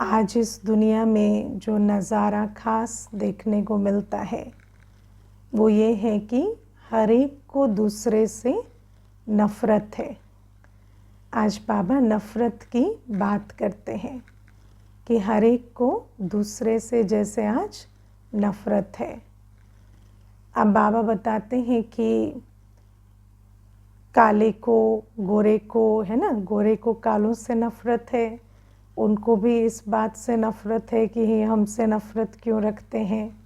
आज इस दुनिया में जो नज़ारा ख़ास देखने को मिलता है वो ये है कि हर एक को दूसरे से नफ़रत है। आज बाबा नफ़रत की बात करते हैं कि हर एक को दूसरे से जैसे आज नफ़रत है। अब बाबा बताते हैं कि काले को गोरे को, है ना, गोरे को कालों से नफ़रत है, उनको भी इस बात से नफ़रत है कि ये हमसे नफ़रत क्यों रखते हैं।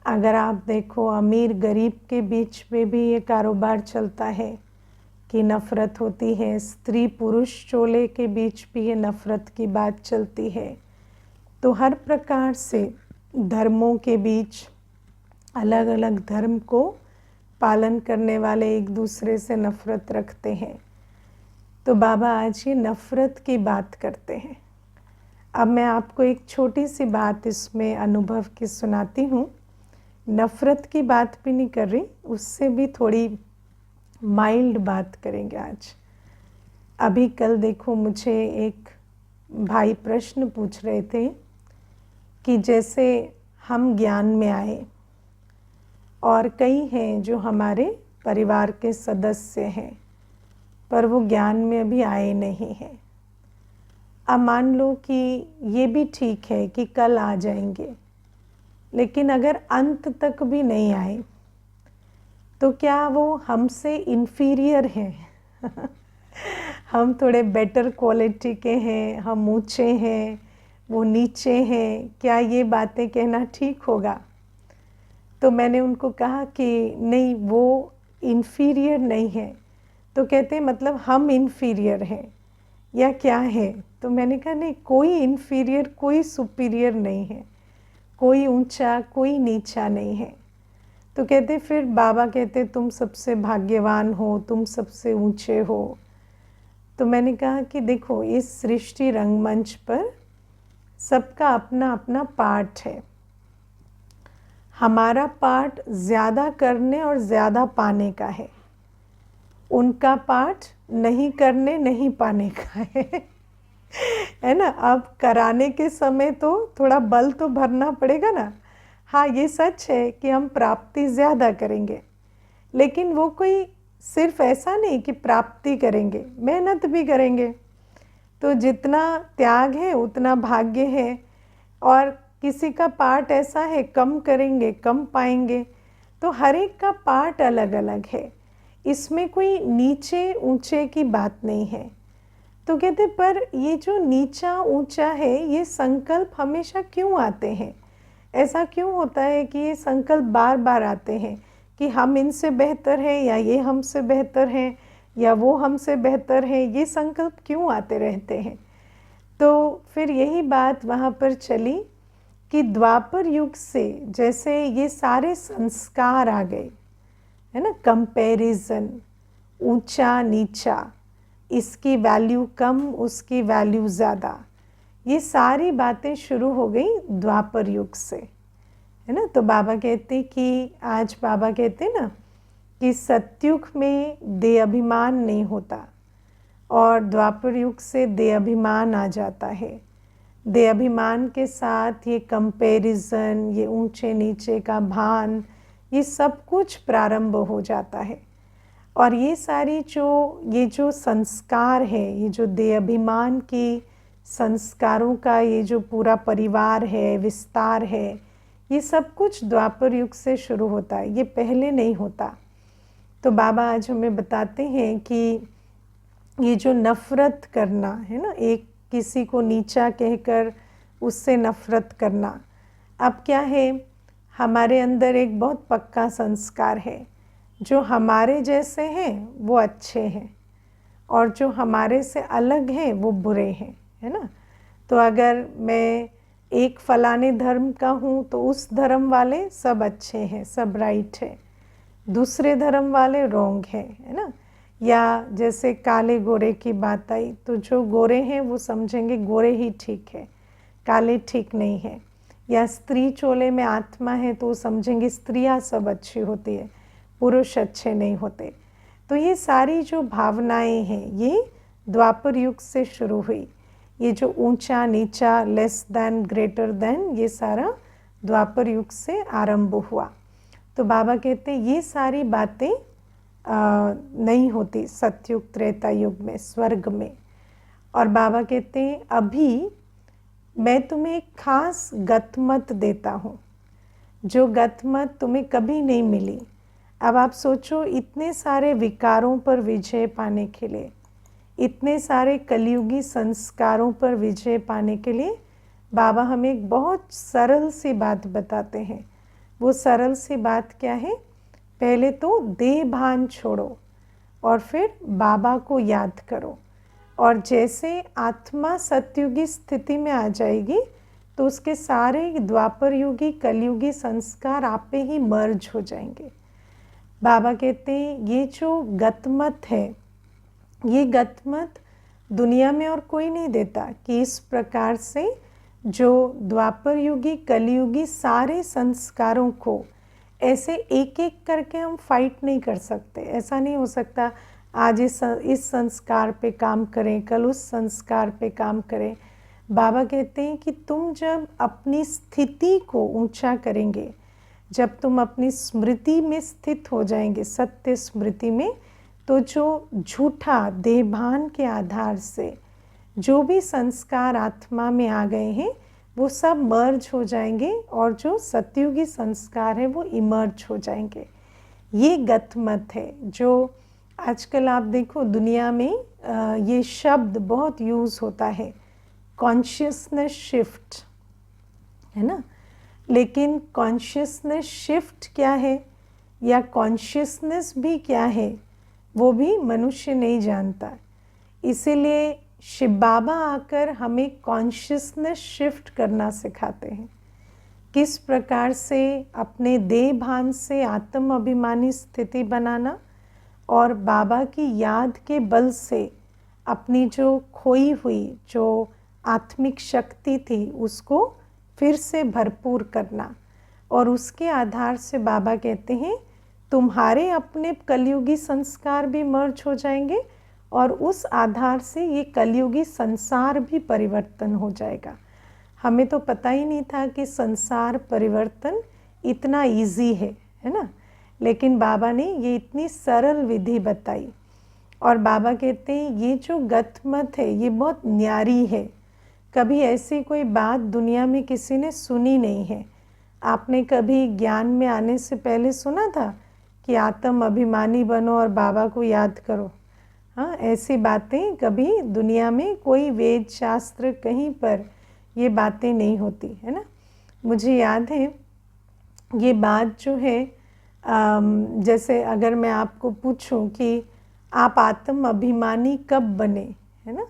अगर आप देखो अमीर गरीब के बीच में भी ये कारोबार चलता है कि नफ़रत होती है। स्त्री पुरुष चोले के बीच भी ये नफ़रत की बात चलती है। तो हर प्रकार से धर्मों के बीच अलग अलग धर्म को पालन करने वाले एक दूसरे से नफ़रत रखते हैं। तो बाबा आज ये नफ़रत की बात करते हैं। अब मैं आपको एक छोटी सी बात इसमें अनुभव की सुनाती हूँ। नफ़रत की बात भी नहीं कर रही, उससे भी थोड़ी माइल्ड बात करेंगे आज। अभी कल देखो मुझे एक भाई प्रश्न पूछ रहे थे कि जैसे हम ज्ञान में आए और कई हैं जो हमारे परिवार के सदस्य हैं पर वो ज्ञान में अभी आए नहीं हैं। अब मान लो कि ये भी ठीक है कि कल आ जाएंगे, लेकिन अगर अंत तक भी नहीं आए तो क्या वो हमसे इन्फीरियर हैं? हम थोड़े बेटर क्वालिटी के हैं, हम ऊंचे हैं, वो नीचे हैं, क्या ये बातें कहना ठीक होगा? तो मैंने उनको कहा कि नहीं, वो इन्फीरियर नहीं है। तो कहते मतलब हम इन्फीरियर हैं या क्या है? तो मैंने कहा नहीं, कोई इन्फीरियर कोई सुपीरियर नहीं है, कोई ऊंचा कोई नीचा नहीं है। तो कहते फिर बाबा कहते तुम सबसे भाग्यवान हो, तुम सबसे ऊंचे हो। तो मैंने कहा कि देखो इस सृष्टि रंगमंच पर सबका अपना अपना पार्ट है। हमारा पार्ट ज़्यादा करने और ज़्यादा पाने का है, उनका पार्ट नहीं करने नहीं पाने का है ना। अब कराने के समय तो थोड़ा बल तो भरना पड़ेगा ना। हाँ, ये सच है कि हम प्राप्ति ज़्यादा करेंगे, लेकिन वो कोई सिर्फ ऐसा नहीं कि प्राप्ति करेंगे, मेहनत भी करेंगे। तो जितना त्याग है उतना भाग्य है। और किसी का पार्ट ऐसा है कम करेंगे कम पाएंगे। तो हर एक का पार्ट अलग अलग है, इसमें कोई नीचे ऊंचे की बात नहीं है। तो कहते पर ये जो नीचा ऊंचा है ये संकल्प हमेशा क्यों आते हैं? ऐसा क्यों होता है कि ये संकल्प बार बार आते हैं कि हम इनसे बेहतर हैं या ये हमसे बेहतर हैं या वो हमसे बेहतर है? ये संकल्प क्यों आते रहते हैं? तो फिर यही बात वहाँ पर चली कि द्वापर युग से जैसे ये सारे संस्कार आ गए, है ना, कंपैरिजन, ऊंचा नीचा, इसकी वैल्यू कम उसकी वैल्यू ज़्यादा, ये सारी बातें शुरू हो गई द्वापर युग से, है ना। तो बाबा कहते कि आज बाबा कहते ना कि सतयुग में देह अभिमान नहीं होता और द्वापर युग से देह अभिमान आ जाता है। देह अभिमान के साथ ये कंपैरिजन, ये ऊंचे नीचे का भान, ये सब कुछ प्रारंभ हो जाता है। और ये सारी ये जो संस्कार है, ये जो देह अभिमान की संस्कारों का ये जो पूरा परिवार है, विस्तार है, ये सब कुछ द्वापर युग से शुरू होता है, ये पहले नहीं होता। तो बाबा आज हमें बताते हैं कि ये जो नफ़रत करना है ना, एक किसी को नीचा कहकर उससे नफ़रत करना, अब क्या है, हमारे अंदर एक बहुत पक्का संस्कार है, जो हमारे जैसे हैं वो अच्छे हैं और जो हमारे से अलग हैं वो बुरे हैं, है ना। तो अगर मैं एक फलाने धर्म का हूँ तो उस धर्म वाले सब अच्छे हैं, सब राइट है, दूसरे धर्म वाले रॉन्ग हैं, है ना। या जैसे काले गोरे की बात आई तो जो गोरे हैं वो समझेंगे गोरे ही ठीक है, काले ठीक नहीं है। या स्त्री चोले में आत्मा है तो वो समझेंगे स्त्रियां सब अच्छी होती है, पुरुष अच्छे नहीं होते। तो ये सारी जो भावनाएं हैं ये द्वापर युग से शुरू हुई। ये जो ऊंचा नीचा, लेस देन, ग्रेटर देन, ये सारा द्वापर युग से आरंभ हुआ। तो बाबा कहते ये सारी बातें नहीं होती सतयुग त्रेता युग में, स्वर्ग में। और बाबा कहते हैं अभी मैं तुम्हें एक खास गतमत देता हूँ, जो गतमत तुम्हें कभी नहीं मिली। अब आप सोचो, इतने सारे विकारों पर विजय पाने के लिए, इतने सारे कलयुगी संस्कारों पर विजय पाने के लिए बाबा हमें एक बहुत सरल सी बात बताते हैं। वो सरल सी बात क्या है? पहले तो देह भान छोड़ो और फिर बाबा को याद करो, और जैसे आत्मा सतयुगी स्थिति में आ जाएगी तो उसके सारे द्वापर युगी कलयुगी संस्कार आप पे ही मर्ज हो जाएंगे। बाबा कहते हैं ये जो गतमत है, ये गतमत दुनिया में और कोई नहीं देता कि इस प्रकार से जो द्वापर युगी कलयुगी सारे संस्कारों को ऐसे एक एक करके हम फाइट नहीं कर सकते। ऐसा नहीं हो सकता आज इस संस्कार पे काम करें, कल उस संस्कार पे काम करें। बाबा कहते हैं कि तुम जब अपनी स्थिति को ऊंचा करेंगे, जब तुम अपनी स्मृति में स्थित हो जाएंगे, सत्य स्मृति में, तो जो झूठा देहभान के आधार से जो भी संस्कार आत्मा में आ गए हैं वो सब मर्ज हो जाएंगे और जो सतयुगी संस्कार है वो इमर्ज हो जाएंगे। ये गतमत है जो आजकल आप देखो दुनिया में ये शब्द बहुत यूज़ होता है, कॉन्शियसनेस शिफ्ट, है ना। लेकिन कॉन्शियसनेस शिफ्ट क्या है या कॉन्शियसनेस भी क्या है वो भी मनुष्य नहीं जानता। इसीलिए शिव बाबा आकर हमें कॉन्शियसनेस शिफ्ट करना सिखाते हैं, किस प्रकार से अपने देह भान से आत्म अभिमानी स्थिति बनाना और बाबा की याद के बल से अपनी जो खोई हुई जो आत्मिक शक्ति थी उसको फिर से भरपूर करना। और उसके आधार से बाबा कहते हैं तुम्हारे अपने कलयुगी संस्कार भी मर्ज हो जाएंगे और उस आधार से ये कलयुगी संसार भी परिवर्तन हो जाएगा। हमें तो पता ही नहीं था कि संसार परिवर्तन इतना इजी है ना। लेकिन बाबा ने ये इतनी सरल विधि बताई। और बाबा कहते हैं ये जो गतमत है ये बहुत न्यारी है, कभी ऐसी कोई बात दुनिया में किसी ने सुनी नहीं है। आपने कभी ज्ञान में आने से पहले सुना था कि आत्म अभिमानी बनो और बाबा को याद करो? हाँ, ऐसी बातें कभी दुनिया में कोई वेद शास्त्र कहीं पर ये बातें नहीं होती, है ना। मुझे याद है ये बात जो है, जैसे अगर मैं आपको पूछूं कि आप आत्म अभिमानी कब बने, है ना,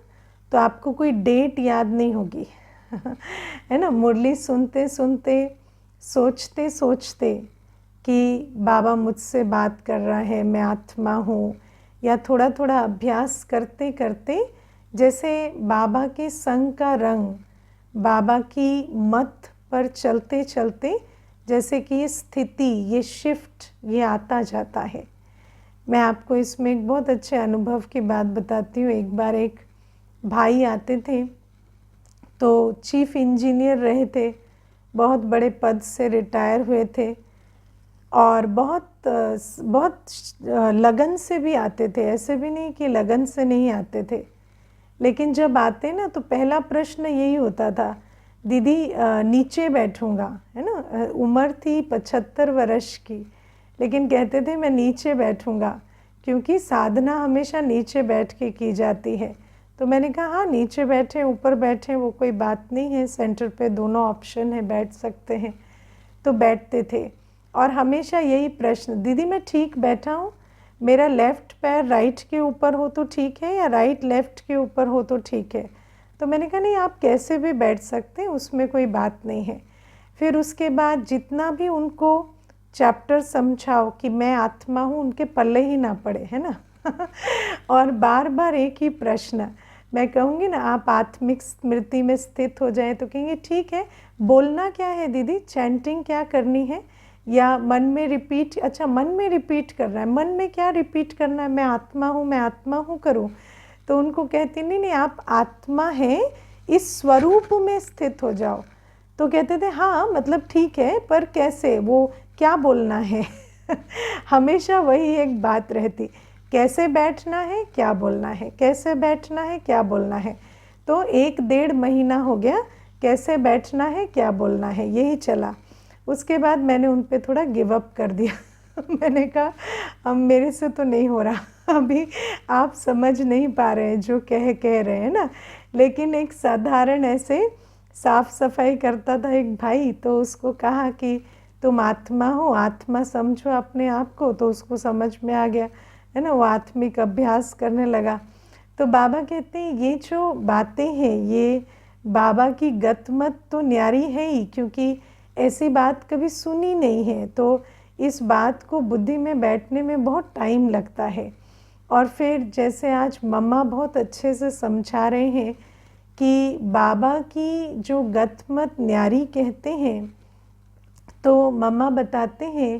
तो आपको कोई डेट याद नहीं होगी है ना। मुरली सुनते सुनते सोचते सोचते कि बाबा मुझसे बात कर रहा है, मैं आत्मा हूँ, या थोड़ा थोड़ा अभ्यास करते करते जैसे बाबा के संग का रंग, बाबा की मत पर चलते चलते जैसे कि ये स्थिति, ये शिफ्ट, ये आता जाता है। मैं आपको इसमें एक बहुत अच्छे अनुभव की बात बताती हूँ। एक बार एक भाई आते थे, तो चीफ इंजीनियर रहे थे, बहुत बड़े पद से रिटायर हुए थे और बहुत लगन से भी आते थे, ऐसे भी नहीं कि लगन से नहीं आते थे। लेकिन जब आते ना तो पहला प्रश्न यही होता था, दीदी नीचे बैठूंगा, है ना। उम्र थी 75 वर्ष की, लेकिन कहते थे मैं नीचे बैठूंगा क्योंकि साधना हमेशा नीचे बैठ के की जाती है। तो मैंने कहा हाँ, नीचे बैठे ऊपर बैठे वो कोई बात नहीं है, सेंटर पे दोनों ऑप्शन है, बैठ सकते हैं। तो बैठते थे और हमेशा यही प्रश्न, दीदी मैं ठीक बैठा हूँ, मेरा लेफ़्ट पैर राइट के ऊपर हो तो ठीक है या राइट लेफ़्ट के ऊपर हो तो ठीक है? तो मैंने कहा नहीं, आप कैसे भी बैठ सकते हैं, उसमें कोई बात नहीं है। फिर उसके बाद जितना भी उनको चैप्टर समझाओ कि मैं आत्मा हूँ, उनके पल्ले ही ना पड़े, है ना और बार बार एक ही प्रश्न, मैं कहूँगी ना आप आत्मिक स्मृति में स्थित हो जाएं तो कहेंगे ठीक है, बोलना क्या है दीदी, चैंटिंग क्या करनी है या मन में रिपीट? अच्छा, मन में रिपीट करना है, मन में क्या रिपीट करना है, मैं आत्मा हूँ करूँ? तो उनको कहती नहीं, आप आत्मा हैं, इस स्वरूप में स्थित हो जाओ। तो कहते थे हाँ मतलब ठीक है, पर कैसे, वो क्या बोलना है हमेशा वही एक बात रहती, कैसे बैठना है, क्या बोलना है, कैसे बैठना है, क्या बोलना है। तो 1-1.5 महीना हो गया, कैसे बैठना है, क्या बोलना है, यही चला। उसके बाद मैंने उन पे थोड़ा गिव अप कर दिया मैंने कहा अब मेरे से तो नहीं हो रहा अभी आप समझ नहीं पा रहे हैं जो कह रहे हैं ना। लेकिन एक साधारण ऐसे साफ सफाई करता था एक भाई, तो उसको कहा कि तुम आत्मा हो, आत्मा समझो अपने आप को, तो उसको समझ में आ गया है ना, वो आत्मिक अभ्यास करने लगा। तो बाबा कहते हैं ये जो बातें हैं ये बाबा की गतमत तो न्यारी है ही, क्योंकि ऐसी बात कभी सुनी नहीं है, तो इस बात को बुद्धि में बैठने में बहुत टाइम लगता है। और फिर जैसे आज मम्मा बहुत अच्छे से समझा रहे हैं कि बाबा की जो गतमत न्यारी कहते हैं, तो मम्मा बताते हैं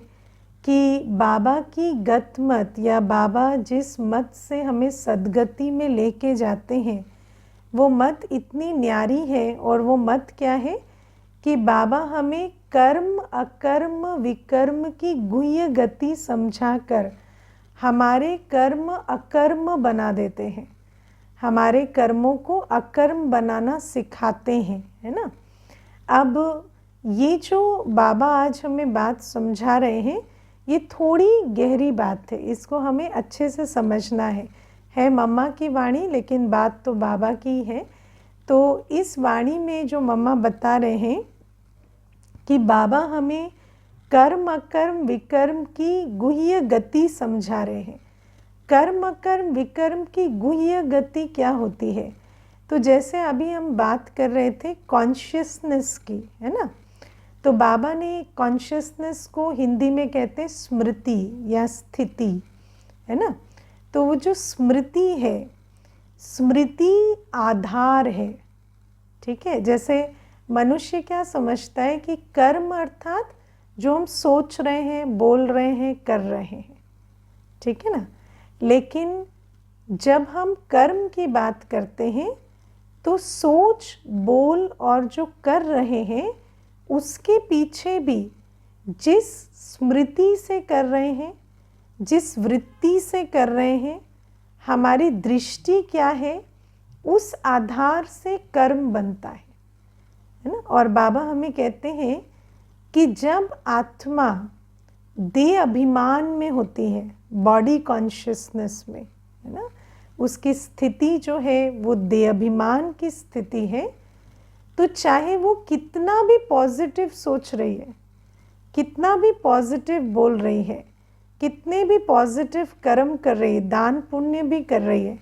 कि बाबा की गतमत या बाबा जिस मत से हमें सद्गति में लेके जाते हैं वो मत इतनी न्यारी है। और वो मत क्या है कि बाबा हमें कर्म अकर्म विकर्म की गुह्य गति समझाकर हमारे कर्म अकर्म बना देते हैं, हमारे कर्मों को अकर्म बनाना सिखाते हैं, है ना। अब ये जो बाबा आज हमें बात समझा रहे हैं ये थोड़ी गहरी बात है, इसको हमें अच्छे से समझना है मम्मा की वाणी लेकिन बात तो बाबा की है। तो इस वाणी में जो मम्मा बता रहे हैं कि बाबा हमें कर्म अकर्म विकर्म की गुह्य गति समझा रहे हैं। कर्म अकर्म विकर्म की गुह्य गति क्या होती है, तो जैसे अभी हम बात कर रहे थे कॉन्शियसनेस की, है ना। तो बाबा ने कॉन्शियसनेस को हिंदी में कहते हैं स्मृति या स्थिति, है ना। तो वो जो स्मृति है, स्मृति आधार है, ठीक है। जैसे मनुष्य क्या समझता है कि कर्म अर्थात जो हम सोच रहे हैं, बोल रहे हैं, कर रहे हैं, ठीक है ना। लेकिन जब हम कर्म की बात करते हैं तो सोच, बोल और जो कर रहे हैं उसके पीछे भी जिस स्मृति से कर रहे हैं, जिस वृत्ति से कर रहे हैं, हमारी दृष्टि क्या है, उस आधार से कर्म बनता है ना। और बाबा हमें कहते हैं कि जब आत्मा देह अभिमान में होती है, बॉडी कॉन्शियसनेस में, है ना, उसकी स्थिति जो है वो देह अभिमान की स्थिति है, तो चाहे वो कितना भी पॉजिटिव सोच रही है, कितना भी पॉजिटिव बोल रही है, कितने भी पॉजिटिव कर्म कर रही है, दान पुण्य भी कर रही है,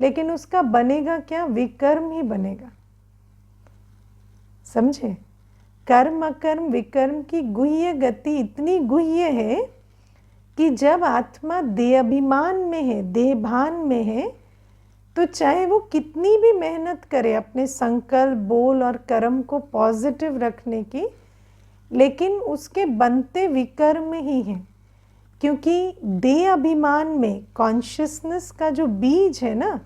लेकिन उसका बनेगा क्या, विकर्म ही बनेगा। समझे, कर्म अकर्म विकर्म की गुह्य गति इतनी गुह्य है कि जब आत्मा देह अभिमान में है, देह भान में है, तो चाहे वो कितनी भी मेहनत करे अपने संकल्प, बोल और कर्म को पॉजिटिव रखने की, लेकिन उसके बनते विकर्म ही हैं, क्योंकि देह अभिमान में कॉन्शियसनेस का जो बीज है ना,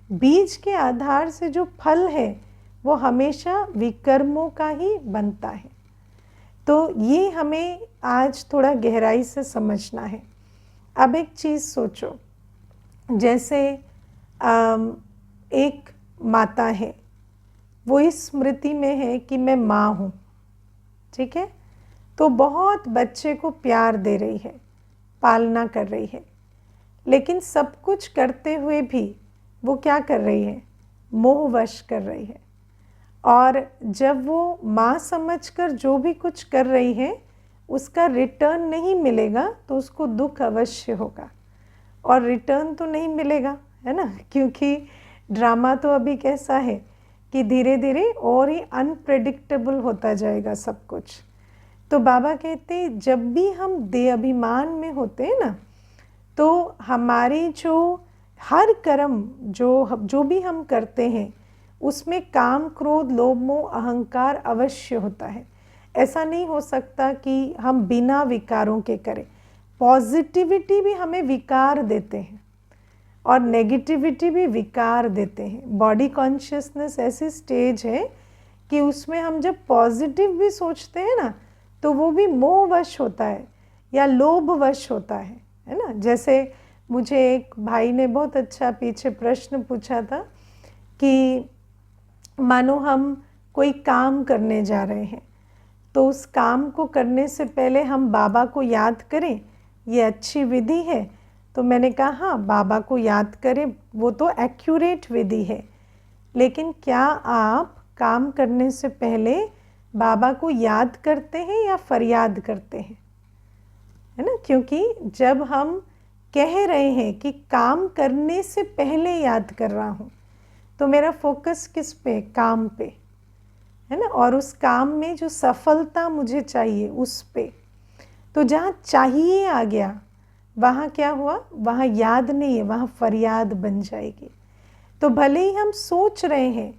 बीज के आधार से जो फल है वो हमेशा विकर्मों का ही बनता है। तो ये हमें आज थोड़ा गहराई से समझना है। अब एक चीज़ सोचो, जैसे एक माता है, वो इस स्मृति में है कि मैं माँ हूँ, ठीक है, तो बहुत बच्चे को प्यार दे रही है, पालना कर रही है, लेकिन सब कुछ करते हुए भी वो क्या कर रही है, मोहवश कर रही है। और जब वो माँ समझकर जो भी कुछ कर रही है उसका रिटर्न नहीं मिलेगा तो उसको दुख अवश्य होगा, और रिटर्न तो नहीं मिलेगा, है ना, क्योंकि ड्रामा तो अभी कैसा है कि धीरे धीरे और ही अनप्रेडिक्टेबल होता जाएगा सब कुछ। तो बाबा कहते जब भी हम देह अभिमान में होते हैं ना, तो हमारी जो हर कर्म जो भी हम करते हैं उसमें काम, क्रोध, लोभ, मोह, अहंकार अवश्य होता है। ऐसा नहीं हो सकता कि हम बिना विकारों के करें। पॉजिटिविटी भी हमें विकार देते हैं, और नेगेटिविटी भी विकार देते हैं। बॉडी कॉन्शियसनेस ऐसी स्टेज है कि उसमें हम जब पॉजिटिव भी सोचते हैं ना तो वो भी मोहवश होता है या लोभवश होता है ना। जैसे मुझे एक भाई ने बहुत अच्छा पीछे प्रश्न पूछा था कि मानो हम कोई काम करने जा रहे हैं तो उस काम को करने से पहले हम बाबा को याद करें, ये अच्छी विधि है? तो मैंने कहा हाँ, बाबा को याद करें, वो तो एक्यूरेट विधि है, लेकिन क्या आप काम करने से पहले बाबा को याद करते हैं या फरियाद करते हैं, है ना? क्योंकि जब हम कह रहे हैं कि काम करने से पहले याद कर रहा हूँ तो मेरा फोकस किस पे? काम पे, है ना, और उस काम में जो सफलता मुझे चाहिए उस पे। तो जहाँ चाहिए आ गया वहाँ क्या हुआ? वहाँ याद नहीं है, वहाँ फरियाद बन जाएगी। तो भले ही हम सोच रहे हैं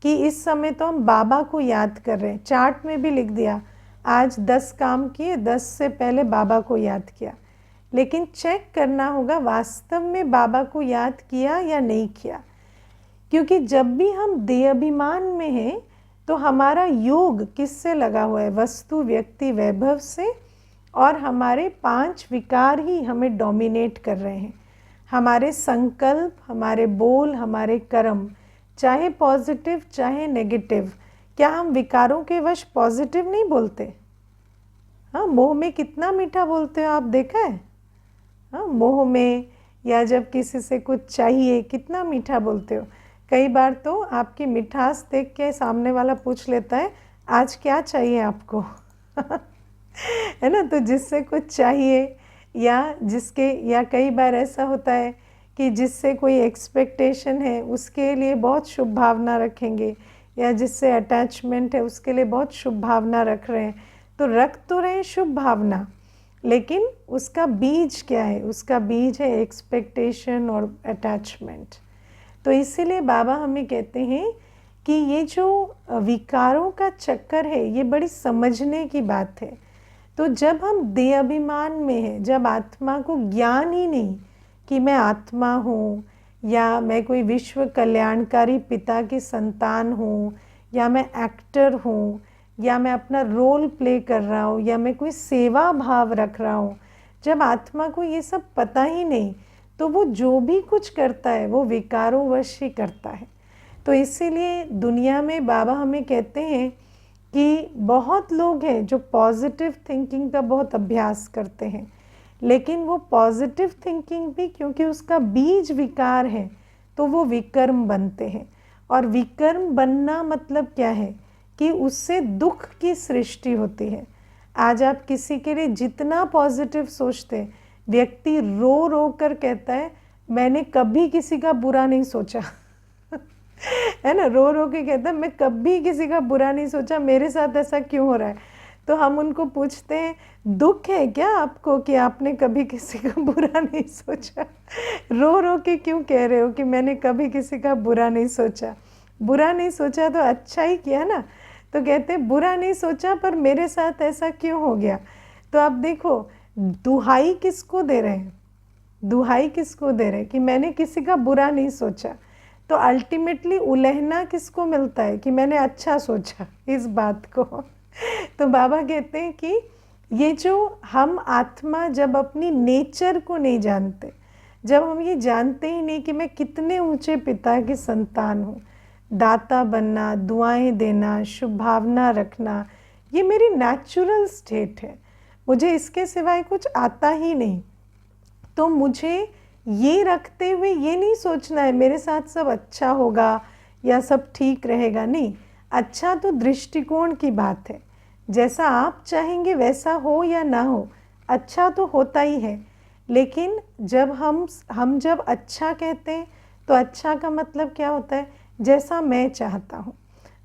कि इस समय तो हम बाबा को याद कर रहे हैं, चार्ट में भी लिख दिया आज 10 काम किए, 10 से पहले बाबा को याद किया, लेकिन चेक करना होगा वास्तव में बाबा को याद किया या नहीं किया। क्योंकि जब भी हम देह अभिमान में हैं तो हमारा योग किससे लगा हुआ है? वस्तु, व्यक्ति, वैभव से, और हमारे 5 विकार ही हमें डोमिनेट कर रहे हैं। हमारे संकल्प, हमारे बोल, हमारे कर्म, चाहे पॉजिटिव चाहे नेगेटिव। क्या हम विकारों के वश पॉजिटिव नहीं बोलते? हाँ, मोह में कितना मीठा बोलते हो आप, देखा है? हाँ, मोह में या जब किसी से कुछ चाहिए कितना मीठा बोलते हो। कई बार तो आपकी मिठास देख के सामने वाला पूछ लेता है आज क्या चाहिए आपको है ना। तो जिससे कुछ चाहिए या जिसके, या कई बार ऐसा होता है कि जिससे कोई एक्सपेक्टेशन है उसके लिए बहुत शुभ भावना रखेंगे, या जिससे अटैचमेंट है उसके लिए बहुत शुभ भावना रख रहे हैं। तो रख तो रहे हैं शुभ भावना, लेकिन उसका बीज क्या है? उसका बीज है एक्सपेक्टेशन और अटैचमेंट। तो इसीलिए बाबा हमें कहते हैं कि ये जो विकारों का चक्कर है ये बड़ी समझने की बात है। तो जब हम देह अभिमान में हैं, जब आत्मा को ज्ञान ही नहीं कि मैं आत्मा हूँ, या मैं कोई विश्व कल्याणकारी पिता की संतान हूँ, या मैं एक्टर हूँ, या मैं अपना रोल प्ले कर रहा हूँ, या मैं कोई सेवा भाव रख रहा हूँ, जब आत्मा को ये सब पता ही नहीं तो वो जो भी कुछ करता है वो विकारों वश ही करता है। तो इसीलिए दुनिया में बाबा हमें कहते हैं कि बहुत लोग हैं जो पॉजिटिव थिंकिंग का बहुत अभ्यास करते हैं, लेकिन वो पॉजिटिव थिंकिंग भी क्योंकि उसका बीज विकार है तो वो विकर्म बनते हैं। और विकर्म बनना मतलब क्या है? कि उससे दुख की सृष्टि होती है। आज आप किसी के लिए जितना पॉजिटिव सोचते हैं, व्यक्ति रो रो कर कहता है मैंने कभी किसी का बुरा नहीं सोचा है ना, रो रो के कहता है मैं कभी किसी का बुरा नहीं सोचा, मेरे साथ ऐसा क्यों हो रहा है? तो हम उनको पूछते हैं दुख है क्या आपको कि आपने कभी किसी का बुरा नहीं सोचा? रो रो के क्यों कह रहे हो कि मैंने कभी किसी का बुरा नहीं सोचा? बुरा नहीं सोचा तो अच्छा ही किया ना। तो कहते हैं बुरा नहीं सोचा पर मेरे साथ ऐसा क्यों हो गया? तो आप देखो दुहाई किसको दे रहे हैं? दुहाई किसको दे रहे हैं कि मैंने किसी का बुरा नहीं सोचा? तो अल्टीमेटली उलहना किसको मिलता है कि मैंने अच्छा सोचा इस बात को। तो बाबा कहते हैं कि ये जो हम आत्मा जब अपनी नेचर को नहीं जानते, जब हम ये जानते ही नहीं कि मैं कितने ऊंचे पिता की संतान हूँ, दाता बनना, दुआएं देना, शुभ भावना रखना, ये मेरी नेचुरल स्टेट है, मुझे इसके सिवाय कुछ आता ही नहीं। तो मुझे ये रखते हुए ये नहीं सोचना है मेरे साथ सब अच्छा होगा या सब ठीक रहेगा, नहीं। अच्छा तो दृष्टिकोण की बात है, जैसा आप चाहेंगे वैसा हो या ना हो, अच्छा तो होता ही है। लेकिन जब हम जब अच्छा कहते हैं तो अच्छा का मतलब क्या होता है? जैसा मैं चाहता हूँ।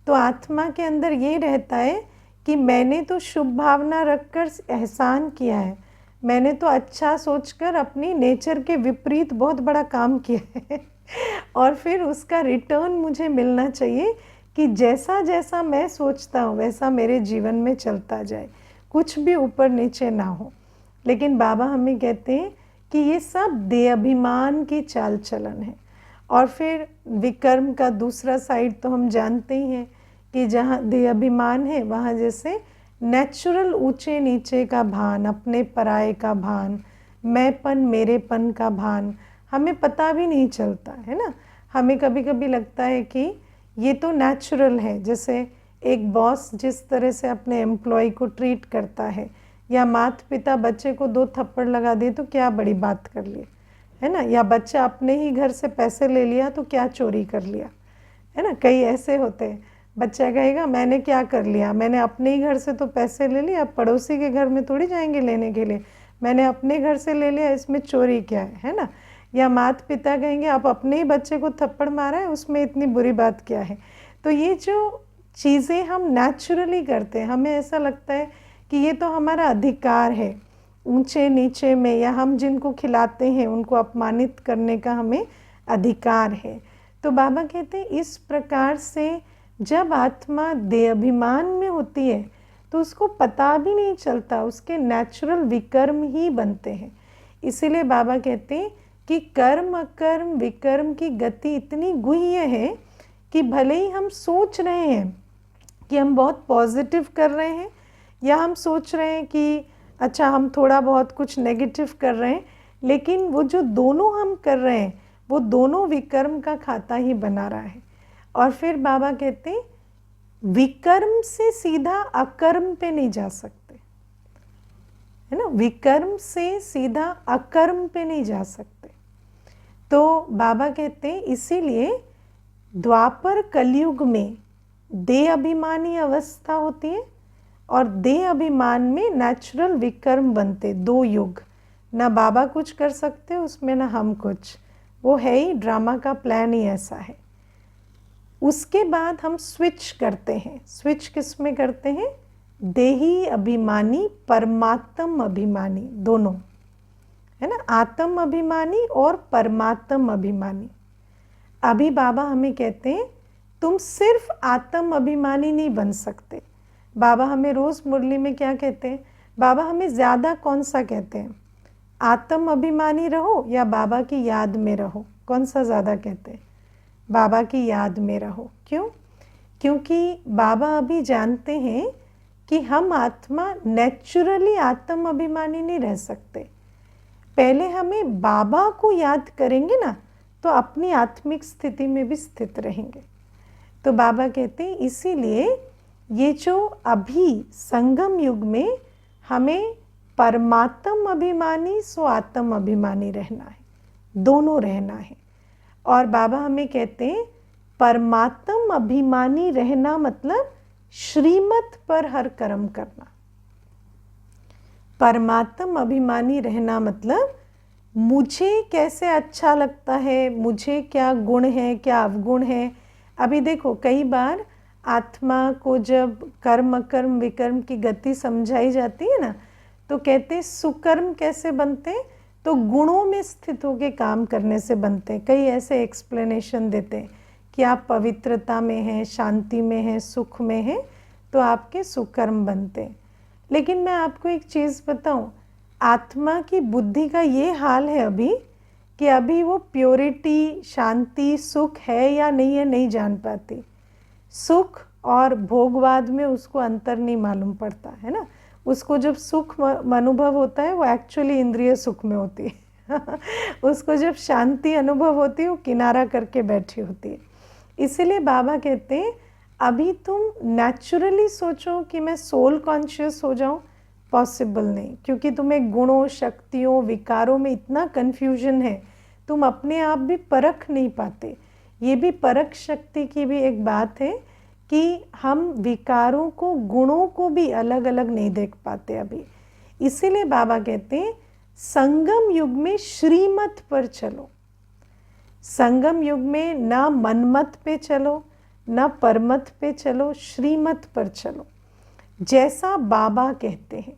तो आत्मा के अंदर ये रहता है कि मैंने तो शुभ भावना रखकर एहसान किया है, मैंने तो अच्छा सोचकर अपनी नेचर के विपरीत बहुत बड़ा काम किया है और फिर उसका रिटर्न मुझे मिलना चाहिए कि जैसा जैसा मैं सोचता हूँ वैसा मेरे जीवन में चलता जाए, कुछ भी ऊपर नीचे ना हो। लेकिन बाबा हमें कहते हैं कि ये सब देह अभिमान की चाल चलन है। और फिर विकर्म का दूसरा साइड तो हम जानते ही हैं कि जहाँ देह अभिमान है वहाँ जैसे नेचुरल ऊंचे नीचे का भान, अपने पराये का भान, मैंपन मेरेपन का भान हमें पता भी नहीं चलता है ना। हमें कभी कभी लगता है कि ये तो नेचुरल है, जैसे एक बॉस जिस तरह से अपने एम्प्लॉय को ट्रीट करता है, या माता पिता बच्चे को 2 थप्पड़ लगा दे तो क्या बड़ी बात कर ली है ना, या बच्चा अपने ही घर से पैसे ले लिया तो क्या चोरी कर लिया है ना। कई ऐसे होते हैं, बच्चा कहेगा मैंने क्या कर लिया, मैंने अपने ही घर से तो पैसे ले लिए, अब पड़ोसी के घर में थोड़ी जाएंगे लेने के लिए, मैंने अपने घर से ले लिया, इसमें चोरी क्या है ना। या माता पिता कहेंगे आप अपने ही बच्चे को थप्पड़ मारा है, उसमें इतनी बुरी बात क्या है। तो ये जो चीज़ें हम नेचुरली करते हैं, हमें ऐसा लगता है कि ये तो हमारा अधिकार है, ऊंचे नीचे में, या हम जिनको खिलाते हैं उनको अपमानित करने का हमें अधिकार है। तो बाबा कहते हैं इस प्रकार से जब आत्मा देह अभिमान में होती है तो उसको पता भी नहीं चलता, उसके नेचुरल विकर्म ही बनते हैं। इसीलिए बाबा कहते हैं कि कर्म अकर्म विकर्म की गति इतनी गुह्य है कि भले ही हम सोच रहे हैं कि हम बहुत पॉजिटिव कर रहे हैं, या हम सोच रहे हैं कि अच्छा हम थोड़ा बहुत कुछ नेगेटिव कर रहे हैं, लेकिन वो जो दोनों हम कर रहे हैं वो दोनों विकर्म का खाता ही बना रहा है। और फिर बाबा कहते हैं विकर्म से सीधा अकर्म पे नहीं जा सकते है ना, विकर्म से सीधा अकर्म पे नहीं जा सकते। तो बाबा कहते हैं इसीलिए द्वापर कलयुग में देह अभिमानी अवस्था होती है और देह अभिमान में नेचुरल विकर्म बनते, 2 युग। ना बाबा कुछ कर सकते उसमें, ना हम कुछ, वो है ही, ड्रामा का प्लान ही ऐसा है। उसके बाद हम स्विच करते हैं। स्विच किस में करते हैं? देही अभिमानी परमात्म अभिमानी, दोनों है ना, आत्म अभिमानी और परमात्म अभिमानी। अभी बाबा हमें कहते हैं तुम सिर्फ आत्म अभिमानी नहीं बन सकते। बाबा हमें रोज़ मुरली में क्या कहते हैं? बाबा हमें ज़्यादा कौन सा कहते हैं? आत्म अभिमानी रहो या बाबा की याद में रहो, कौन सा ज़्यादा कहते हैं? बाबा की याद में रहो। क्यों? क्योंकि बाबा अभी जानते हैं कि हम आत्मा नेचुरली आत्म अभिमानी नहीं रह सकते। पहले हमें बाबा को याद करेंगे ना तो अपनी आत्मिक स्थिति में भी स्थित रहेंगे। तो बाबा कहते हैं इसीलिए ये जो अभी संगम युग में हमें परमात्म अभिमानी सो आत्म अभिमानी रहना है, दोनों रहना है। और बाबा हमें कहते हैं परमात्म अभिमानी रहना मतलब श्रीमत पर हर कर्म करना। परमात्म अभिमानी रहना मतलब मुझे कैसे अच्छा लगता है, मुझे क्या गुण है, क्या अवगुण है। अभी देखो कई बार आत्मा को जब कर्म अकर्म विकर्म की गति समझाई जाती है ना, तो कहते सुकर्म कैसे बनते हैं? तो गुणों में स्थित होकर काम करने से बनते हैं। कई ऐसे एक्सप्लेनेशन देते हैं कि आप पवित्रता में हैं, शांति में हैं, सुख में हैं, तो आपके सुकर्म बनते हैं। लेकिन मैं आपको एक चीज़ बताऊं, आत्मा की बुद्धि का ये हाल है अभी कि अभी वो प्योरिटी, शांति, सुख है या नहीं है नहीं जान पाती। सुख और भोगवाद में उसको अंतर नहीं मालूम पड़ता है ना। उसको जब सुख अनुभव होता है वो एक्चुअली इंद्रिय सुख में होती है उसको जब शांति अनुभव होती है वो किनारा करके बैठी होती है। इसीलिए बाबा कहते हैं अभी तुम नेचुरली सोचो कि मैं सोल कॉन्शियस हो जाऊं, पॉसिबल नहीं, क्योंकि तुम्हें गुणों, शक्तियों, विकारों में इतना कन्फ्यूजन है, तुम अपने आप भी परख नहीं पाते। ये भी परख शक्ति की भी एक बात है कि हम विकारों को, गुणों को भी अलग अलग नहीं देख पाते अभी। इसीलिए बाबा कहते हैं संगम युग में श्रीमत पर चलो। संगम युग में ना मनमत पे चलो, ना परमत पे चलो, श्रीमत पर चलो। जैसा बाबा कहते हैं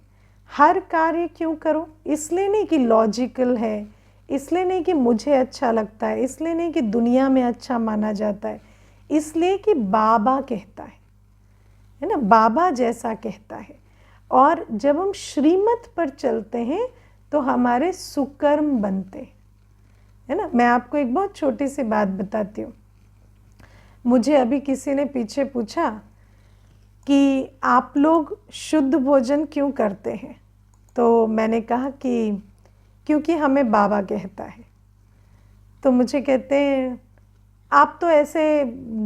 हर कार्य क्यों करो, इसलिए नहीं कि लॉजिकल है, इसलिए नहीं कि मुझे अच्छा लगता है, इसलिए नहीं कि दुनिया में अच्छा माना जाता है, इसलिए कि बाबा कहता है ना, बाबा जैसा कहता है। और जब हम श्रीमत पर चलते हैं तो हमारे सुकर्म बनते, है ना। मैं आपको एक बहुत छोटी सी बात बताती हूँ। मुझे अभी किसी ने पीछे पूछा कि आप लोग शुद्ध भोजन क्यों करते हैं, तो मैंने कहा कि क्योंकि हमें बाबा कहता है। तो मुझे कहते हैं आप तो ऐसे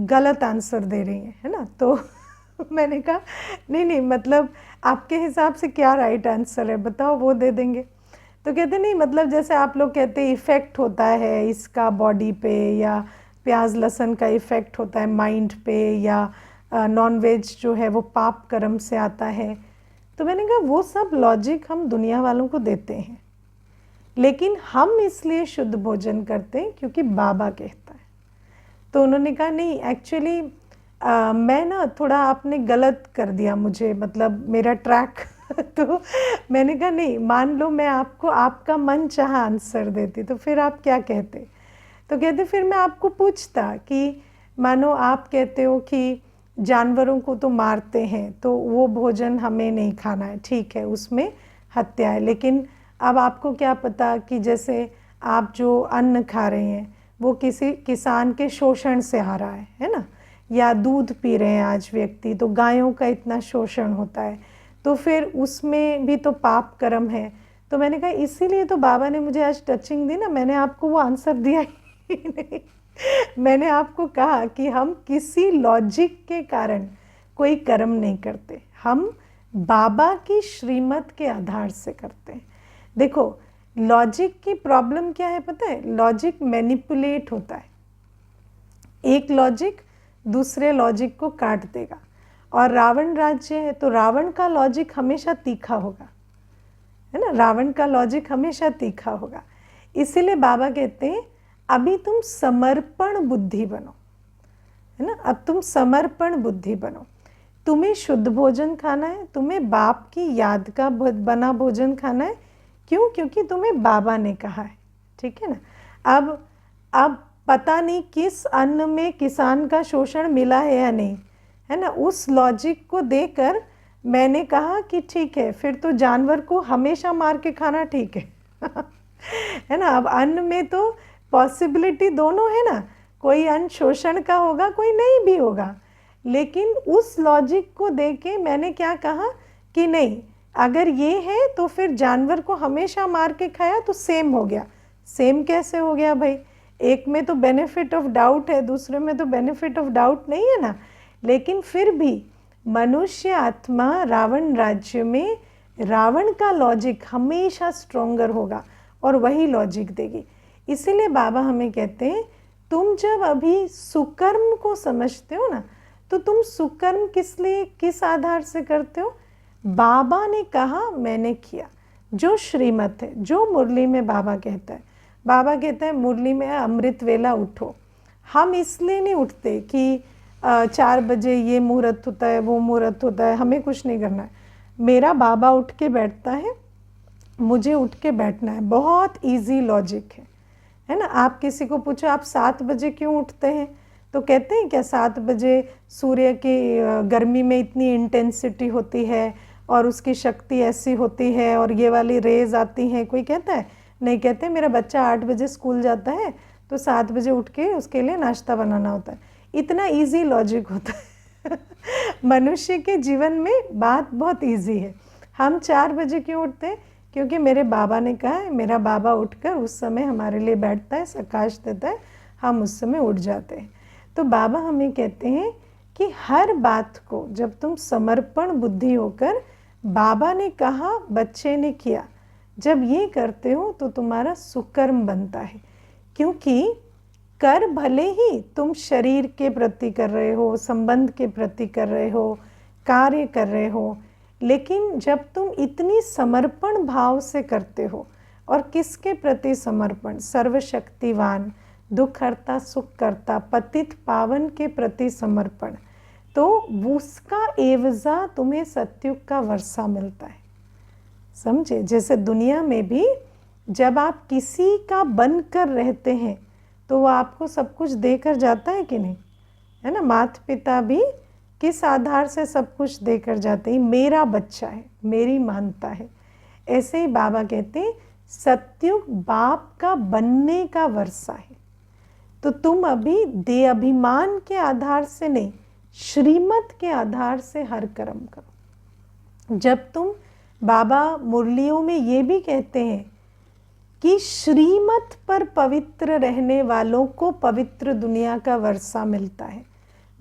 गलत आंसर दे रही हैं, है ना। तो मैंने कहा नहीं नहीं, मतलब आपके हिसाब से क्या राइट आंसर है बताओ, वो दे देंगे। तो कहते नहीं, मतलब जैसे आप लोग कहते हैं इफ़ेक्ट होता है इसका बॉडी पे, या प्याज लहसुन का इफ़ेक्ट होता है माइंड पे, या नॉन वेज जो है वो पाप कर्म से आता है। तो मैंने कहा वो सब लॉजिक हम दुनिया वालों को देते हैं, लेकिन हम इसलिए शुद्ध भोजन करते हैं क्योंकि बाबा कहता है। तो उन्होंने कहा नहीं, एक्चुअली मैं ना थोड़ा आपने गलत कर दिया मुझे, मतलब मेरा ट्रैक तो मैंने कहा नहीं, मान लो मैं आपको आपका मन चाहा आंसर देती तो फिर आप क्या कहते। तो कहते फिर मैं आपको पूछता कि मानो आप कहते हो कि जानवरों को तो मारते हैं तो वो भोजन हमें नहीं खाना है, ठीक है उसमें हत्या है, लेकिन अब आपको क्या पता कि जैसे आप जो अन्न खा रहे हैं वो किसी किसान के शोषण से आ रहा है ना। या दूध पी रहे हैं आज व्यक्ति, तो गायों का इतना शोषण होता है, तो फिर उसमें भी तो पाप कर्म है। तो मैंने कहा इसीलिए तो बाबा ने मुझे आज टचिंग दी ना, मैंने आपको वो आंसर दिया ही नहीं। मैंने आपको कहा कि हम किसी लॉजिक के कारण कोई कर्म नहीं करते, हम बाबा की श्रीमत के आधार से करते हैं। देखो लॉजिक की प्रॉब्लम क्या है पता है, लॉजिक मैनिपुलेट होता है, एक लॉजिक दूसरे लॉजिक को काट देगा। और रावण राज्य है तो रावण का लॉजिक हमेशा तीखा होगा, है ना, रावण का लॉजिक हमेशा तीखा होगा। इसीलिए बाबा कहते हैं अभी तुम समर्पण बुद्धि बनो, है ना, अब तुम समर्पण बुद्धि बनो। तुम्हें शुद्ध भोजन खाना है, तुम्हें बाप की याद का बना भोजन खाना है, क्यों, क्योंकि तुम्हें बाबा ने कहा है, ठीक है ना। अब पता नहीं किस अन्न में किसान का शोषण मिला है या नहीं, है ना, उस लॉजिक को देकर मैंने कहा कि ठीक है फिर तो जानवर को हमेशा मार के खाना ठीक है है ना। अब अन्न में तो पॉसिबिलिटी दोनों है ना, कोई अन्न शोषण का होगा कोई नहीं भी होगा, लेकिन उस लॉजिक को देख के मैंने क्या कहा कि नहीं, अगर ये है तो फिर जानवर को हमेशा मार के खाया तो सेम हो गया। सेम कैसे हो गया भाई, एक में तो बेनिफिट ऑफ डाउट है, दूसरे में तो बेनिफिट ऑफ डाउट नहीं है ना। लेकिन फिर भी मनुष्य आत्मा रावण राज्य में रावण का लॉजिक हमेशा स्ट्रोंगर होगा और वही लॉजिक देगी। इसीलिए बाबा हमें कहते हैं तुम जब अभी सुकर्म को समझते हो ना, तो तुम सुकर्म किस लिए किस आधार से करते हो, बाबा ने कहा मैंने किया, जो श्रीमत है, जो मुरली में बाबा कहता है। बाबा कहता है मुरली में अमृत वेला उठो। हम इसलिए नहीं उठते कि 4 बजे ये मुहूर्त होता है वो मुहूर्त होता है, हमें कुछ नहीं करना है। मेरा बाबा उठ के बैठता है, मुझे उठ के बैठना है, बहुत इजी लॉजिक है ना। आप किसी को पूछो आप 7 बजे क्यों उठते हैं, तो कहते हैं क्या 7 बजे सूर्य की गर्मी में इतनी इंटेंसिटी होती है और उसकी शक्ति ऐसी होती है और ये वाली रेज आती हैं, कोई कहता है नहीं। कहते मेरा बच्चा 8 बजे स्कूल जाता है तो 7 बजे उठ के उसके लिए नाश्ता बनाना होता है। इतना इजी लॉजिक होता है मनुष्य के जीवन में बात बहुत इजी है। हम 4 बजे क्यों उठते हैं, क्योंकि मेरे बाबा ने कहा है, मेरा बाबा उठकर उस समय हमारे लिए बैठता है, प्रकाश देता है, हम उस समय उठ जाते हैं। तो बाबा हमें कहते हैं कि हर बात को जब तुम समर्पण बुद्धि होकर बाबा ने कहा बच्चे ने किया, जब ये करते हो तो तुम्हारा सुकर्म बनता है। क्योंकि कर भले ही तुम शरीर के प्रति कर रहे हो, संबंध के प्रति कर रहे हो, कार्य कर रहे हो, लेकिन जब तुम इतनी समर्पण भाव से करते हो, और किसके प्रति समर्पण, सर्वशक्तिवान दुख हरता सुख करता पतित पावन के प्रति समर्पण, तो उसका एवजा तुम्हें सत्युग का वर्षा मिलता है। समझे, जैसे दुनिया में भी जब आप किसी का बनकर रहते हैं तो वो आपको सब कुछ देकर जाता है कि नहीं, है ना। माता पिता भी किस आधार से सब कुछ देकर जाते हैं, मेरा बच्चा है, मेरी मानता है। ऐसे ही बाबा कहते हैं सत्युग बाप का बनने का वर्षा है। तो तुम अभी देह अभिमान के आधार से नहीं, श्रीमत के आधार से हर कर्म करो। जब तुम, बाबा मुरलियों में ये भी कहते हैं कि श्रीमत पर पवित्र रहने वालों को पवित्र दुनिया का वर्षा मिलता है।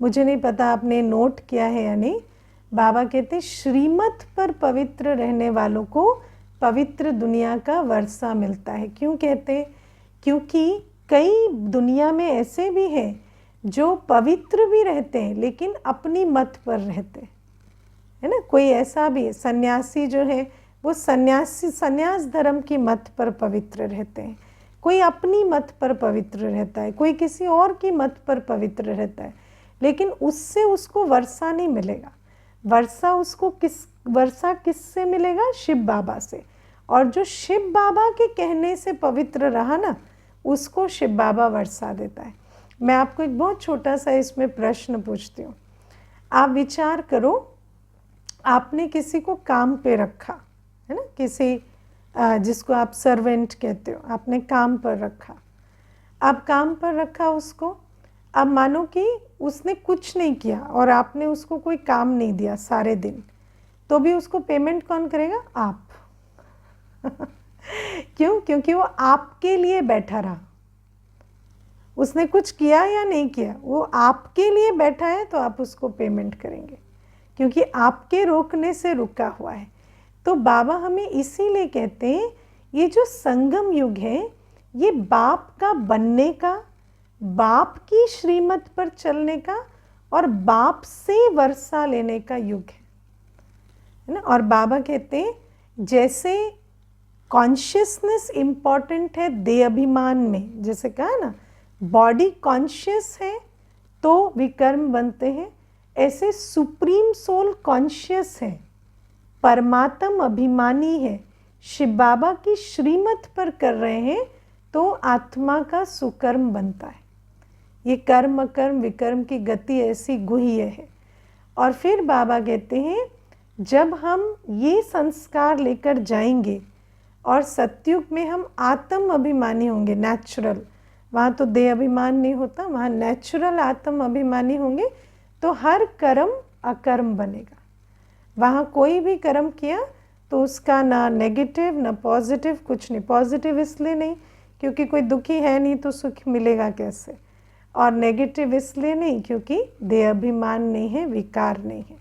मुझे नहीं पता आपने नोट किया है या नहीं, बाबा कहते श्रीमत पर पवित्र रहने वालों को पवित्र दुनिया का वर्षा मिलता है। क्यों कहते हैं? क्योंकि कई दुनिया में ऐसे भी हैं जो पवित्र भी रहते हैं लेकिन अपनी मत पर रहते हैं, है ना। कोई ऐसा भी सन्यासी जो है वो सन्यास धर्म की मत पर पवित्र रहते हैं, कोई अपनी मत पर पवित्र रहता है, कोई किसी और की मत पर पवित्र रहता है, लेकिन उससे उसको वर्षा नहीं मिलेगा। वर्षा किससे मिलेगा? शिव बाबा से। और जो शिव बाबा के कहने से पवित्र रहा ना, उसको शिव बाबा वर्षा देता है। मैं आपको एक बहुत छोटा सा इसमें प्रश्न पूछती हूँ। आप विचार करो, आपने किसी को काम पे रखा है ना, किसी जिसको आप सर्वेंट कहते हो, आपने काम पर रखा। अब काम पर रखा उसको, अब मानो कि उसने कुछ नहीं किया और आपने उसको कोई काम नहीं दिया सारे दिन, तो भी उसको पेमेंट कौन करेगा? आप। क्यों? क्योंकि वो आपके लिए बैठा रहा। उसने कुछ किया या नहीं किया, वो आपके लिए बैठा है, तो आप उसको पेमेंट करेंगे क्योंकि आपके रोकने से रुका हुआ है। तो बाबा हमें इसीलिए कहते हैं ये जो संगम युग है ये बाप का बनने का, बाप की श्रीमत पर चलने का और बाप से वर्षा लेने का युग है ना। और बाबा कहते हैं जैसे कॉन्शियसनेस इम्पॉर्टेंट है देह अभिमान में, जैसे कहा ना बॉडी कॉन्शियस है तो विकर्म बनते हैं, ऐसे सुप्रीम सोल कॉन्शियस है, परमात्म अभिमानी है, शिव बाबा की श्रीमत पर कर रहे हैं तो आत्मा का सुकर्म बनता है। ये कर्म अकर्म विकर्म की गति ऐसी गुह्य है। और फिर बाबा कहते हैं जब हम ये संस्कार लेकर जाएंगे और सतयुग में हम आत्म अभिमानी होंगे, नेचुरल, वहाँ तो देह अभिमान नहीं होता, वहाँ नेचुरल आत्म अभिमानी होंगे, तो हर कर्म अकर्म बनेगा। वहाँ कोई भी कर्म किया तो उसका ना नेगेटिव ना पॉजिटिव, कुछ नहीं। पॉजिटिव इसलिए नहीं क्योंकि कोई दुखी है नहीं तो सुख मिलेगा कैसे, और नेगेटिव इसलिए नहीं क्योंकि देह अभिमान नहीं है, विकार नहीं है।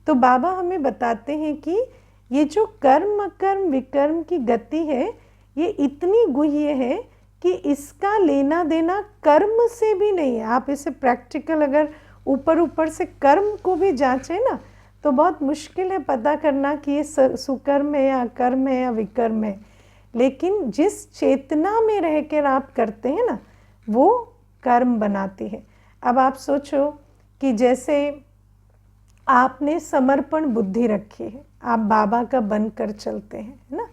तो बाबा हमें बताते हैं कि ये जो कर्म अकर्म विकर्म की गति है ये इतनी गुह्य है कि इसका लेना देना कर्म से भी नहीं है। आप इसे प्रैक्टिकल अगर ऊपर से कर्म को भी जांचें ना तो बहुत मुश्किल है पता करना कि ये सुकर्म है या अकर्म है या विकर्म है। लेकिन जिस चेतना में रहकर आप करते हैं ना वो कर्म बनाती है। अब आप सोचो कि जैसे आपने समर्पण बुद्धि रखी है, आप बाबा का बनकर चलते हैं, है ना।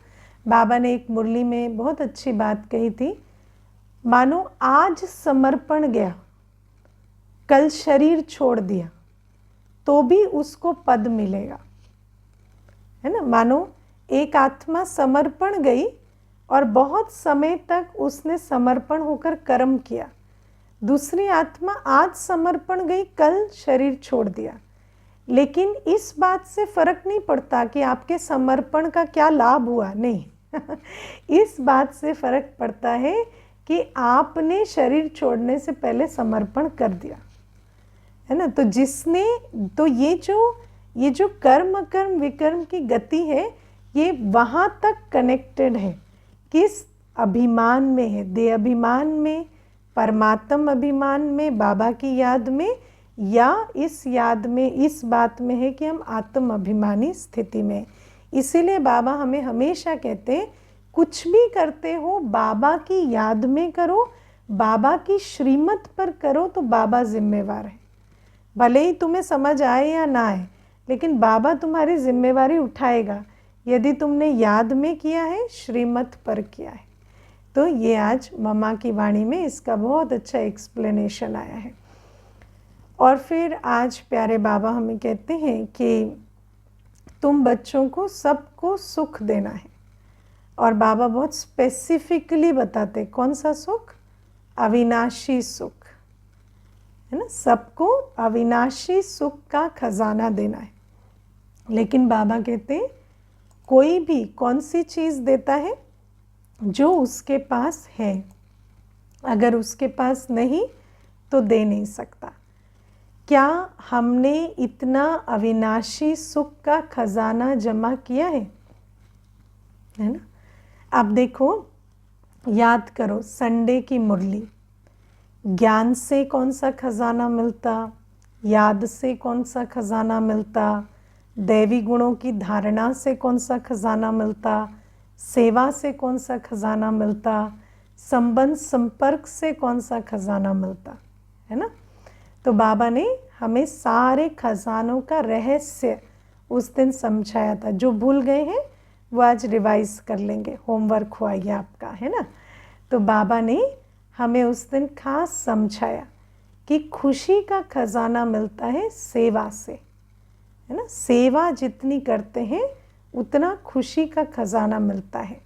बाबा ने एक मुरली में बहुत अच्छी बात कही थी, मानो आज समर्पण गया, कल शरीर छोड़ दिया तो भी उसको पद मिलेगा, है ना। मानो एक आत्मा समर्पण गई और बहुत समय तक उसने समर्पण होकर कर्म किया, दूसरी आत्मा आज समर्पण गई, कल शरीर छोड़ दिया, लेकिन इस बात से फर्क नहीं पड़ता कि आपके समर्पण का क्या लाभ हुआ, नहीं। इस बात से फर्क पड़ता है कि आपने शरीर छोड़ने से पहले समर्पण कर दिया, है ना। तो जिसने, तो ये जो कर्म कर्म विकर्म की गति है ये वहाँ तक कनेक्टेड है, किस अभिमान में है, देह अभिमान में, परमात्म अभिमान में, बाबा की याद में, या इस याद में, इस बात में है कि हम आत्म अभिमानी स्थिति में। इसीलिए बाबा हमें हमेशा कहते हैं कुछ भी करते हो बाबा की याद में करो, बाबा की श्रीमत पर करो तो बाबा जिम्मेवार है। भले ही तुम्हें समझ आए या ना आए लेकिन बाबा तुम्हारी जिम्मेवारी उठाएगा यदि तुमने याद में किया है, श्रीमत पर किया है। तो ये आज मम्मा की वाणी में इसका बहुत अच्छा एक्सप्लेनेशन आया है। और फिर आज प्यारे बाबा हमें कहते हैं कि तुम बच्चों को सबको सुख देना है, और बाबा बहुत स्पेसिफिकली बताते कौन सा सुख, अविनाशी सुख, है ना। सबको अविनाशी सुख का खजाना देना है। लेकिन बाबा कहते कोई भी कौन सी चीज़ देता है, जो उसके पास है, अगर उसके पास नहीं तो दे नहीं सकता। क्या हमने इतना अविनाशी सुख का खजाना जमा किया है ना। अब देखो, याद करो संडे की मुरली, ज्ञान से कौन सा खजाना मिलता, याद से कौन सा खजाना मिलता, दैवी गुणों की धारणा से कौन सा खजाना मिलता, सेवा से कौन सा खजाना मिलता, संबंध संपर्क से कौन सा खजाना मिलता, है ना। तो बाबा ने हमें सारे खजानों का रहस्य उस दिन समझाया था। जो भूल गए हैं वो आज रिवाइज कर लेंगे, होमवर्क हुआ ये आपका, है ना। तो बाबा ने हमें उस दिन खास समझाया कि खुशी का खजाना मिलता है सेवा से, है ना। सेवा जितनी करते हैं उतना खुशी का खजाना मिलता है।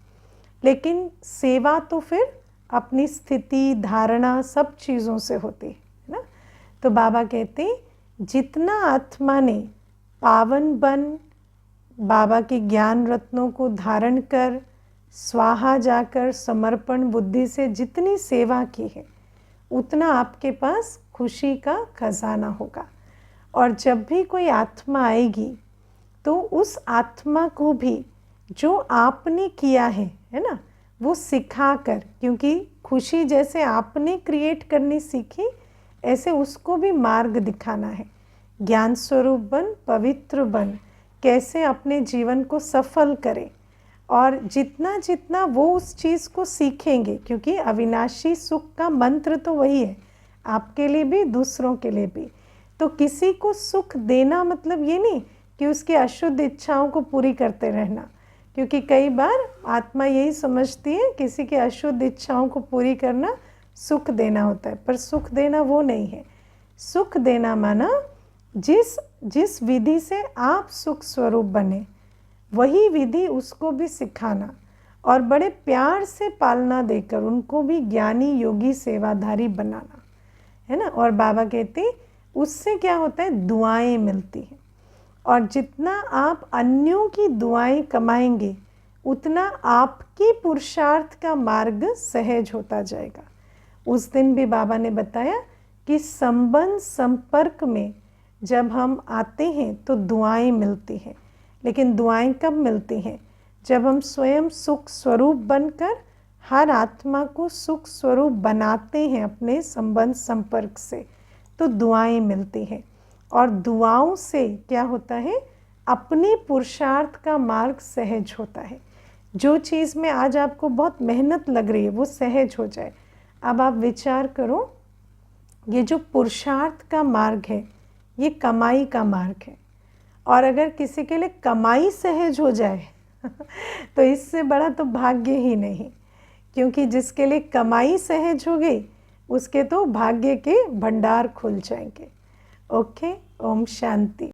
लेकिन सेवा तो फिर अपनी स्थिति, धारणा, सब चीज़ों से होती है ना। तो बाबा कहते जितना आत्मा ने पावन बन बाबा के ज्ञान रत्नों को धारण कर स्वाहा जाकर समर्पण बुद्धि से जितनी सेवा की है, उतना आपके पास खुशी का खजाना होगा। और जब भी कोई आत्मा आएगी तो उस आत्मा को भी जो आपने किया है ना, वो सिखाकर, क्योंकि खुशी जैसे आपने क्रिएट करनी सीखी, ऐसे उसको भी मार्ग दिखाना है। ज्ञान स्वरूप बन, पवित्र बन, कैसे अपने जीवन को सफल करें। और जितना जितना वो उस चीज़ को सीखेंगे, क्योंकि अविनाशी सुख का मंत्र तो वही है, आपके लिए भी दूसरों के लिए भी। तो किसी को सुख देना मतलब ये नहीं कि उसकी अशुद्ध इच्छाओं को पूरी करते रहना, क्योंकि कई बार आत्मा यही समझती है किसी की अशुद्ध इच्छाओं को पूरी करना सुख देना होता है, पर सुख देना वो नहीं है। सुख देना माना जिस विधि से आप सुख स्वरूप बने, वही विधि उसको भी सिखाना और बड़े प्यार से पालना देकर उनको भी ज्ञानी योगी सेवाधारी बनाना, है ना। और बाबा कहते उससे क्या होता है, दुआएं मिलती हैं। और जितना आप अन्यों की दुआएं कमाएंगे, उतना आपकी पुरुषार्थ का मार्ग सहज होता जाएगा। उस दिन भी बाबा ने बताया कि संबंध संपर्क में जब हम आते हैं तो दुआएं मिलती हैं। लेकिन दुआएं कब मिलती हैं? जब हम स्वयं सुख स्वरूप बनकर हर आत्मा को सुख स्वरूप बनाते हैं अपने संबंध संपर्क से, तो दुआएं मिलती हैं। और दुआओं से क्या होता है, अपने पुरुषार्थ का मार्ग सहज होता है। जो चीज़ में आज आपको बहुत मेहनत लग रही है वो सहज हो जाए। अब आप विचार करो, ये जो पुरुषार्थ का मार्ग है ये कमाई का मार्ग है, और अगर किसी के लिए कमाई सहज हो जाए तो इससे बड़ा तो भाग्य ही नहीं, क्योंकि जिसके लिए कमाई सहज हो गई उसके तो भाग्य के भंडार खुल जाएंगे। ओके, ओम शांति।